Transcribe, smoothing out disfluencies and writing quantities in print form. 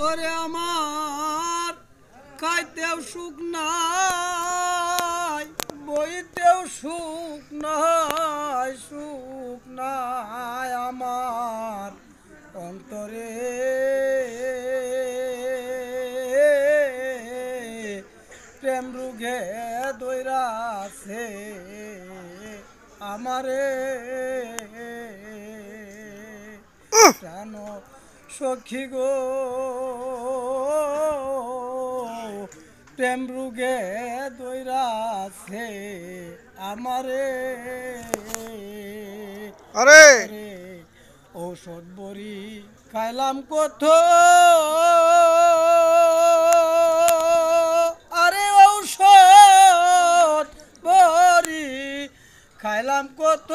ওরে আমার খাইতেও সুখ নাই, বইতেও সুখ নাই, সুখ নাই আমার অন্তরে। প্রেম রুগে দৈরাছে আমারে প্রাণ সখী গো, প্রেম রুগে দৈরাছে আমারে। আরে ঔষধ বড়ি খাইলাম কত, আরে ঔষধ বড়ি খাইলাম কত,